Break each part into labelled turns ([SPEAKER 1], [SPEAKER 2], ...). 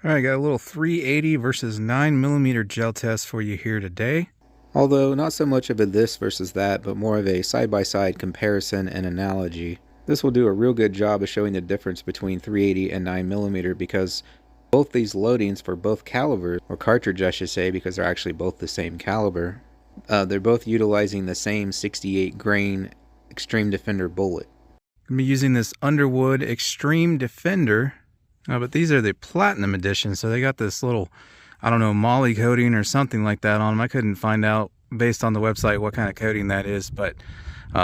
[SPEAKER 1] All right, got a little 380 versus 9mm gel test for you here today. Although not so much of a this versus that, but more of a side-by-side comparison and analogy. This will do a real good job of showing the difference between 380 and 9mm because both these loadings for both calibers, or cartridge I should say, because they're actually both the same caliber, they're both utilizing the same 68 grain Extreme Defender bullet. I'm going to be using this Underwood Extreme Defender. But these are the Platinum Edition, so they got this little, I don't know, moly coating or something like that on them. I couldn't find out based on the website what kind of coating that is, but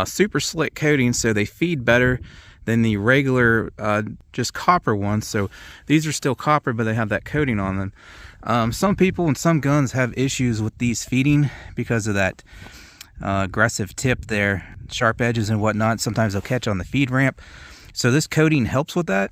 [SPEAKER 1] super slick coating, so they feed better than the regular just copper ones. So these are still copper, but they have that coating on them. Some people and some guns have issues with these feeding because of that aggressive tip there, sharp edges and whatnot. Sometimes they'll catch on the feed ramp. So this coating helps with that.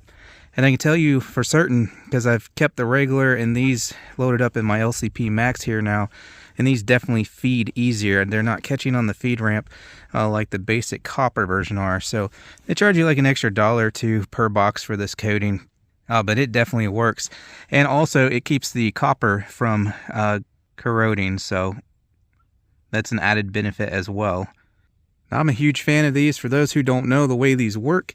[SPEAKER 1] And I can tell you for certain, because I've kept the regular and these loaded up in my LCP Max here now, and these definitely feed easier, and they're not catching on the feed ramp like the basic copper version are. So they charge you like an extra $1 or $2 per box for this coating, but it definitely works. And also it keeps the copper from corroding, so that's an added benefit as well. Now, I'm a huge fan of these. For those who don't know the way these work,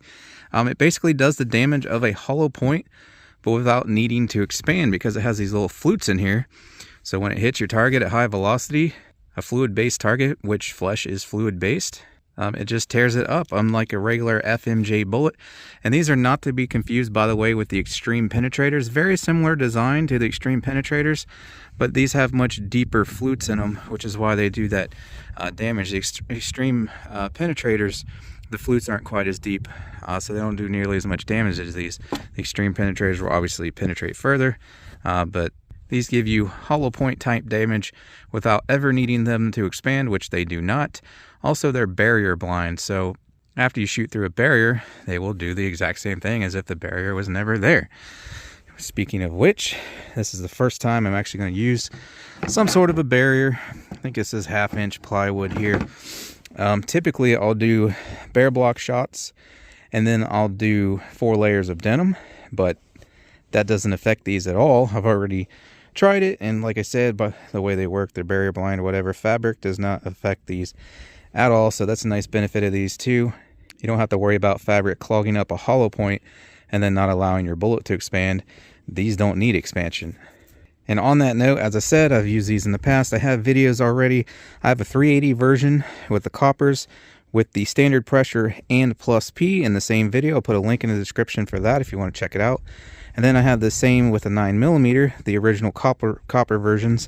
[SPEAKER 1] it basically does the damage of a hollow point, but without needing to expand because it has these little flutes in here. So when it hits your target at high velocity, a fluid-based target, which flesh is fluid-based, it just tears it up, unlike a regular FMJ bullet. And these are not to be confused, by the way, with the Extreme Penetrators. Very similar design to the Extreme Penetrators, but these have much deeper flutes in them, which is why they do that damage. The Extreme Penetrators, the flutes aren't quite as deep, so they don't do nearly as much damage as these. The Extreme Penetrators will obviously penetrate further, but these give you hollow point type damage without ever needing them to expand, which they do not. Also, they're barrier blind, so after you shoot through a barrier, they will do the exact same thing as if the barrier was never there. Speaking of which, this is the first time I'm actually going to use some sort of a barrier. I think this is 1/2-inch plywood here. Typically I'll do bare block shots and then I'll do 4 layers of denim, but that doesn't affect these at all. I've already tried it, and like I said, by the way they work, they're barrier blind or whatever, fabric does not affect these at all. So that's a nice benefit of these too. You don't have to worry about fabric clogging up a hollow point and then not allowing your bullet to expand. These don't need expansion. And on that note, as I said, I've used these in the past. I have videos already. I have a 380 version with the coppers with the standard pressure and plus P in the same video. I'll put a link in the description for that if you want to check it out. And then I have the same with a 9mm, the original copper versions,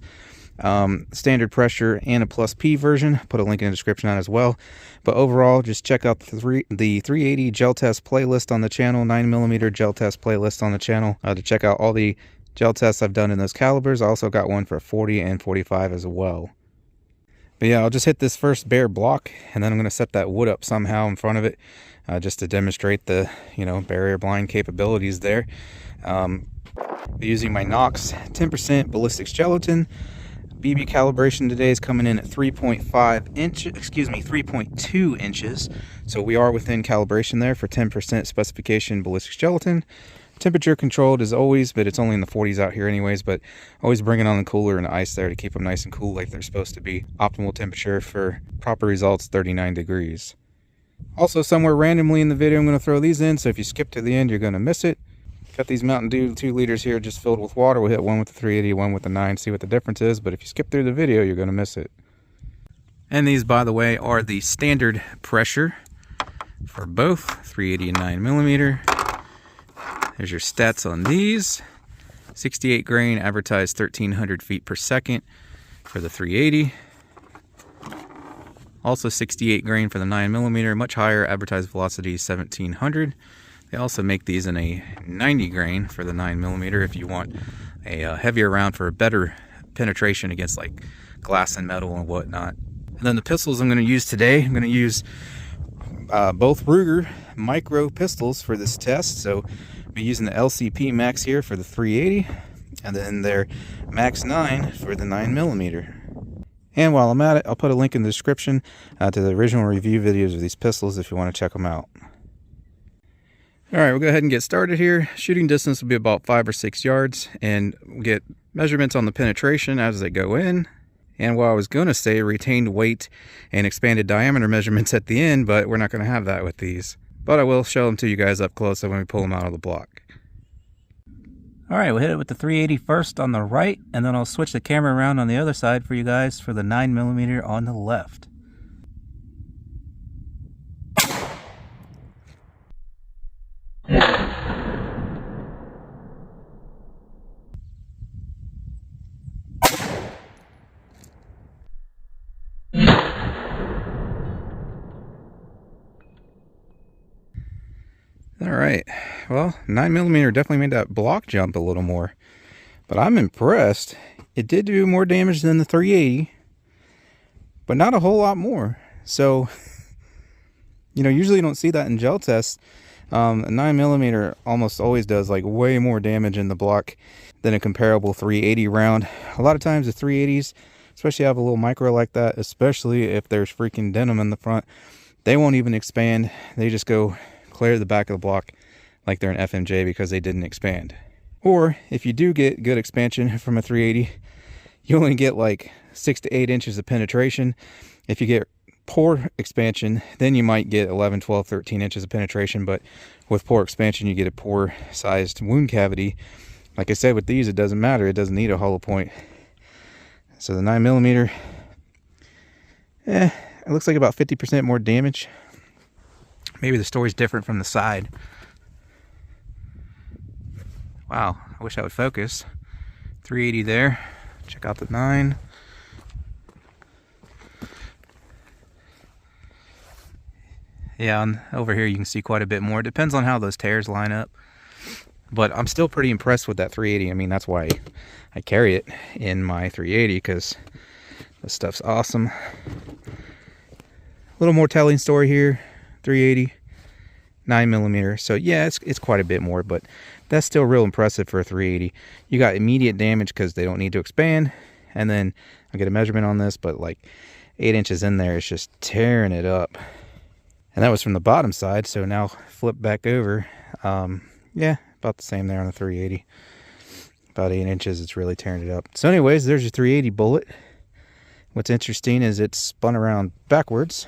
[SPEAKER 1] standard pressure and a plus P version. Put a link in the description on as well. But overall, just check out the 380 gel test playlist on the channel, 9mm gel test playlist on the channel to check out all the gel tests I've done in those calibers. I also got one for 40 and 45 as well. But yeah, I'll just hit this first bare block, and then I'm going to set that wood up somehow in front of it, just to demonstrate the, barrier blind capabilities there. Using my Knox 10% Ballistics gelatin. BB calibration today is coming in at 3.2 inches. So we are within calibration there for 10% specification Ballistics gelatin. Temperature controlled as always, but it's only in the 40s out here anyways, but always bringing on the cooler and the ice there to keep them nice and cool like they're supposed to be. Optimal temperature for proper results, 39 degrees. Also, somewhere randomly in the video, I'm going to throw these in, so if you skip to the end, you're going to miss it. Got these Mountain Dew 2 liters here just filled with water. We'll hit one with the 380, one with the 9, see what the difference is, but if you skip through the video, you're going to miss it. And these, by the way, are the standard pressure for both 380 and 9mm. There's your stats on these. 68 grain, advertised 1,300 feet per second for the 380. Also 68 grain for the 9mm, much higher, advertised velocity 1,700. They also make these in a 90 grain for the 9mm if you want a heavier round for a better penetration against like glass and metal and whatnot. And then the pistols I'm going to use today, I'm going to use both Ruger micro pistols for this test. So I'll be using the LCP Max here for the 380, and then their Max 9 for the 9mm. And while I'm at it, I'll put a link in the description to the original review videos of these pistols if you want to check them out. All right, we'll go ahead and get started here. Shooting distance will be about 5 or 6 yards, and we'll get measurements on the penetration as they go in. And what I was going to say, retained weight and expanded diameter measurements at the end, but we're not going to have that with these. But I will show them to you guys up close when we pull them out of the block. All right, we'll hit it with the 380 first on the right, and then I'll switch the camera around on the other side for you guys for the 9mm on the left. All right, well, 9mm definitely made that block jump a little more, but I'm impressed. It did do more damage than the 380, but not a whole lot more. So, you know, usually you don't see that in gel tests. A 9mm almost always does like way more damage in the block than a comparable 380 round. A lot of times the 380s, especially have a little micro like that, especially if there's freaking denim in the front, they won't even expand. They just go clear the back of the block like they're an FMJ because they didn't expand. Or if you do get good expansion from a 380, you only get like 6 to 8 inches of penetration. If you get poor expansion, then you might get 11, 12, 13 inches of penetration. But with poor expansion, you get a poor sized wound cavity. Like I said, with these, it doesn't matter. It doesn't need a hollow point. So the 9mm, it looks like about 50% more damage. Maybe the story's different from the side. Wow, I wish I would focus. 380 there. Check out the 9. Yeah, over here you can see quite a bit more. It depends on how those tears line up. But I'm still pretty impressed with that 380. I mean, that's why I carry it in my 380, because this stuff's awesome. A little more telling story here. 380, 9mm. So yeah, it's quite a bit more, but that's still real impressive for a 380. You got immediate damage because they don't need to expand. And then I'll get a measurement on this, but like 8 inches in there, it's just tearing it up. And that was from the bottom side. So now flip back over. Yeah, about the same there on the 380. About 8 inches, it's really tearing it up. So anyways, there's your 380 bullet. What's interesting is it's spun around backwards.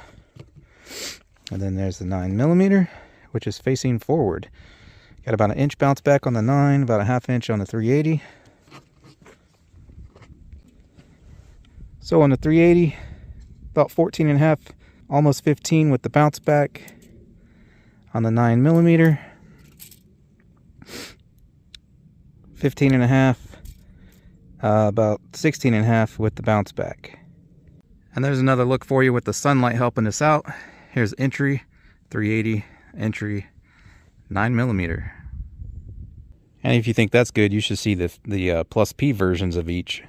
[SPEAKER 1] And then there's the 9mm, which is facing forward. Got about an inch bounce back on the 9, about a ½ inch on the 380. So on the 380, about 14.5, almost 15 with the bounce back. On the 9mm, 15.5, about 16.5 with the bounce back. And there's another look for you with the sunlight helping us out. Here's entry, 380, entry, 9mm. And if you think that's good, you should see the plus P versions of each.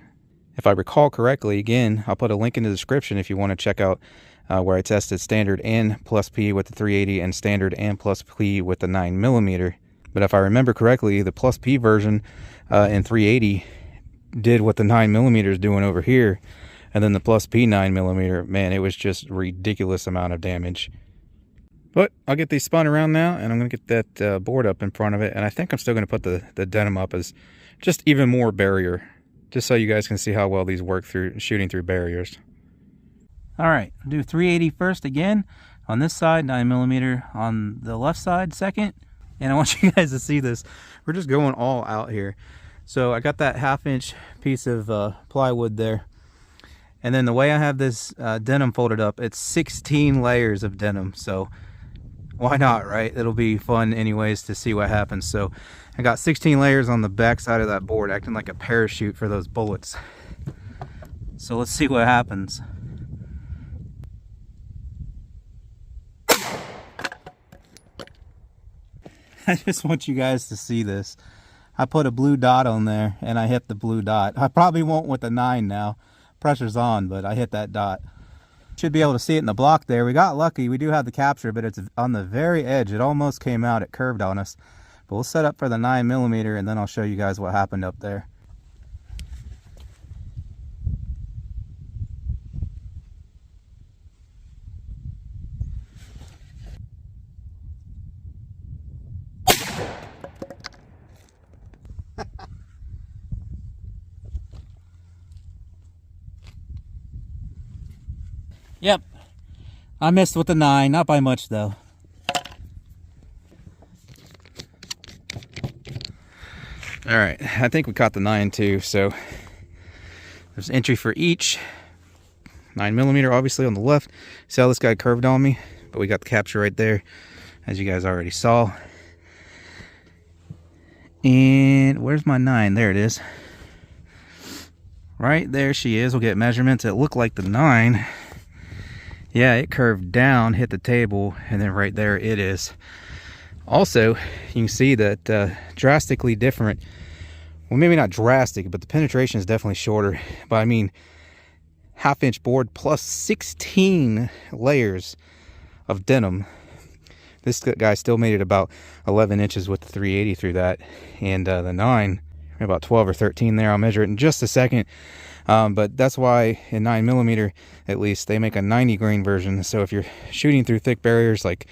[SPEAKER 1] If I recall correctly, again, I'll put a link in the description if you want to check out where I tested standard and plus P with the 380 and standard and plus P with the 9mm. But if I remember correctly, the plus P version in 380 did what the 9mm is doing over here. And then the plus P 9mm, man, it was just a ridiculous amount of damage. But I'll get these spun around now, and I'm going to get that board up in front of it. And I think I'm still going to put the denim up as just even more barrier, just so you guys can see how well these work through shooting through barriers. All right, I'll do 380 first again. On this side, 9mm on the left side second. And I want you guys to see this. We're just going all out here. So I got that ½ inch piece of plywood there. And then the way I have this denim folded up, it's 16 layers of denim. So why not, right? It'll be fun anyways to see what happens. So I got 16 layers on the back side of that board, acting like a parachute for those bullets. So let's see what happens. I just want you guys to see this. I put a blue dot on there and I hit the blue dot. I probably won't with the 9 now. Pressure's on, but I hit that dot. Should be able to see it in the block there. We got lucky. We do have the capture, but it's on the very edge. It almost came out. It curved on us. But we'll set up for the 9mm and then I'll show you guys what happened up there. Yep, I missed with the 9, not by much though. All right, I think we caught the 9 too, so there's entry for each. 9mm obviously on the left. See how this guy curved on me? But we got the capture right there, as you guys already saw. And where's my 9? There it is. Right there she is. We'll get measurements. It looked like the 9. Yeah, it curved down, hit the table, and then right there it is. Also, you can see that drastically different. Well, maybe not drastic, but the penetration is definitely shorter. But I mean, 1/2 inch board plus 16 layers of denim. This guy still made it about 11 inches with the 380 through that. And the 9, about 12 or 13 there. I'll measure it in just a second. But that's why in 9mm, at least, they make a 90 grain version. So if you're shooting through thick barriers, like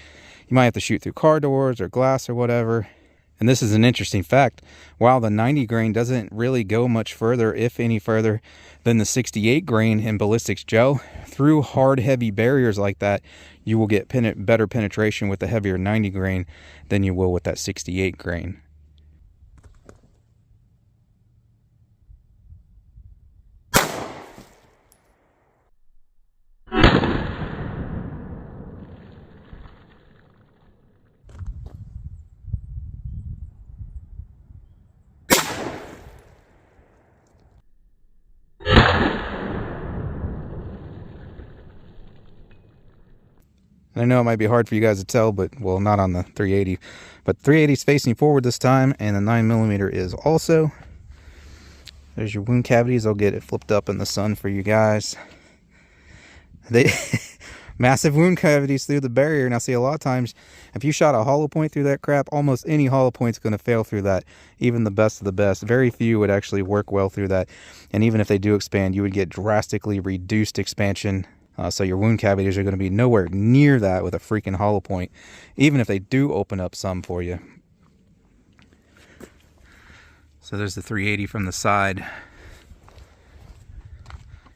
[SPEAKER 1] you might have to shoot through car doors or glass or whatever. And this is an interesting fact. While the 90 grain doesn't really go much further, if any further, than the 68 grain in Ballistics gel, through hard, heavy barriers like that, you will get better penetration with the heavier 90 grain than you will with that 68 grain. I know it might be hard for you guys to tell, but, well, not on the 380. But 380 is facing forward this time, and the 9mm is also. There's your wound cavities. I'll get it flipped up in the sun for you guys. They massive wound cavities through the barrier. Now, see, a lot of times, if you shot a hollow point through that crap, almost any hollow point's going to fail through that. Even the best of the best. Very few would actually work well through that. And even if they do expand, you would get drastically reduced expansion. So your wound cavities are going to be nowhere near that with a freaking hollow point, even if they do open up some for you. So there's the 380 from the side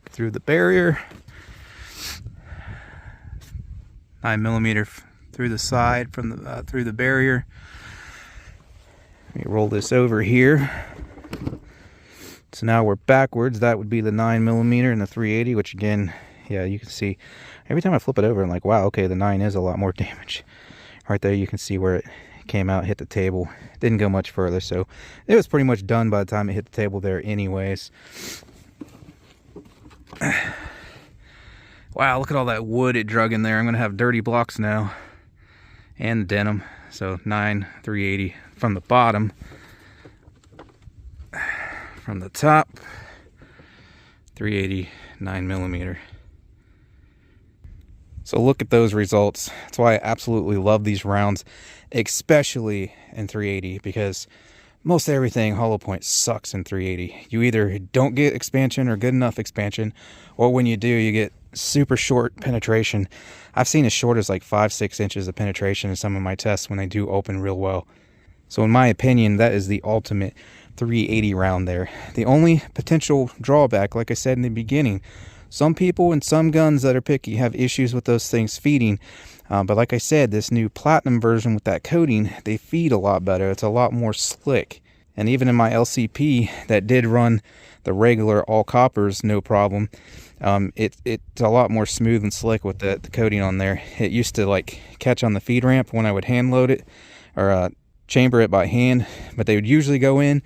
[SPEAKER 1] through the barrier. 9mm through the side from the through the barrier. Let me roll this over here. So now we're backwards. That would be the 9mm and the 380, which again, yeah, you can see every time I flip it over, I'm like, wow, okay, the 9 is a lot more damage. Right there, you can see where it came out, hit the table. Didn't go much further, so it was pretty much done by the time it hit the table there anyways. Wow, look at all that wood it drug in there. I'm going to have dirty blocks now. And denim. So 9, 380 from the bottom. From the top, 380, 9mm. So look at those results. That's why I absolutely love these rounds, especially in 380, because most everything hollow point sucks in 380. You either don't get expansion or good enough expansion, or when you do, you get super short penetration. I've seen as short as like 5-6 inches of penetration in some of my tests when they do open real well. So in my opinion, that is the ultimate 380 round there. The only potential drawback, like I said in the beginning, some people and some guns that are picky have issues with those things feeding. But like I said, this new platinum version with that coating, they feed a lot better. It's a lot more slick. And even in my LCP that did run the regular all coppers, no problem. It's a lot more smooth and slick with the coating on there. It used to like catch on the feed ramp when I would hand load it or chamber it by hand, but they would usually go in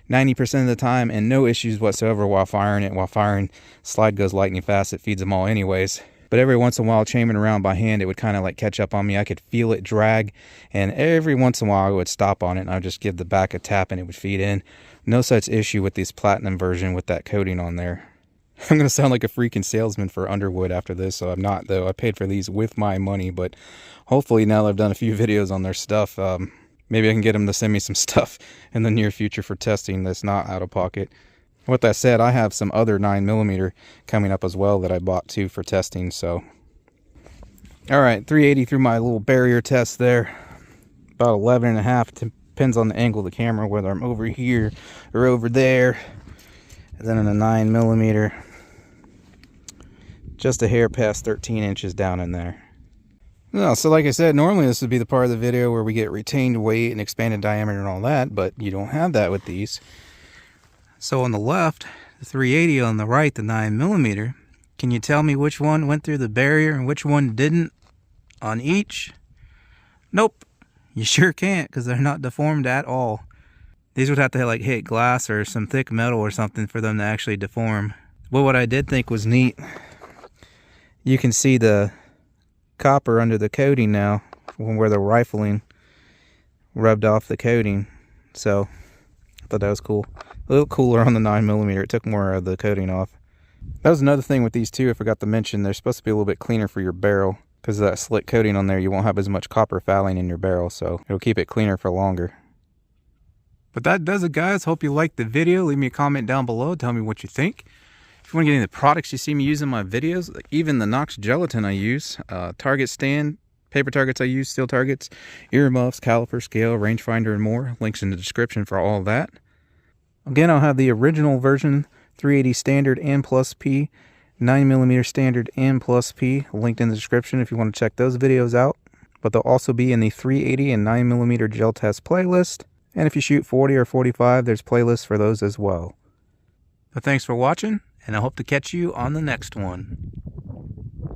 [SPEAKER 1] 90% of the time and no issues whatsoever while firing it. While firing, slide goes lightning fast. It feeds them all anyways. But every once in a while, chambering around by hand, it would kind of like catch up on me. I could feel it drag, and every once in a while I would stop on it and I would just give the back a tap and it would feed in. No such issue with this platinum version with that coating on there. I'm going to sound like a freaking salesman for Underwood after this, so I'm not, though. I paid for these with my money, but hopefully now that I've done a few videos on their stuff, maybe I can get them to send me some stuff in the near future for testing that's not out of pocket. With that said, I have some other 9mm coming up as well that I bought too for testing, so. Alright, 380 through my little barrier test there. About 11.5, depends on the angle of the camera, whether I'm over here or over there. And then on a 9mm, just a hair past 13 inches down in there. No, so like I said, normally this would be the part of the video where we get retained weight and expanded diameter and all that, but you don't have that with these. So on the left, the 380, on the right, the 9mm. Can you tell me which one went through the barrier and which one didn't on each? Nope, you sure can't, because they're not deformed at all. These would have to like hit glass or some thick metal or something for them to actually deform. Well, what I did think was neat, you can see the copper under the coating now where the rifling rubbed off the coating. So I thought that was cool. A little cooler on the 9mm. It took more of the coating off. That was another thing with these too, I forgot to mention. They're supposed to be a little bit cleaner for your barrel. Because of that slick coating on there, you won't have as much copper fouling in your barrel, so it'll keep it cleaner for longer. But that does it, guys. Hope you liked the video. Leave me a comment down below. Tell me what you think. If you want to get any of the products you see me use in my videos, like even the Knox gelatin I use, target stand, paper targets I use, steel targets, earmuffs, caliper, scale, rangefinder, and more. Links in the description for all of that. Again, I'll have the original version, 380 standard and plus P, 9mm standard and plus P, linked in the description if you want to check those videos out. But they'll also be in the 380 and 9mm gel test playlist. And if you shoot 40 or 45, there's playlists for those as well. But thanks for watching, and I hope to catch you on the next one.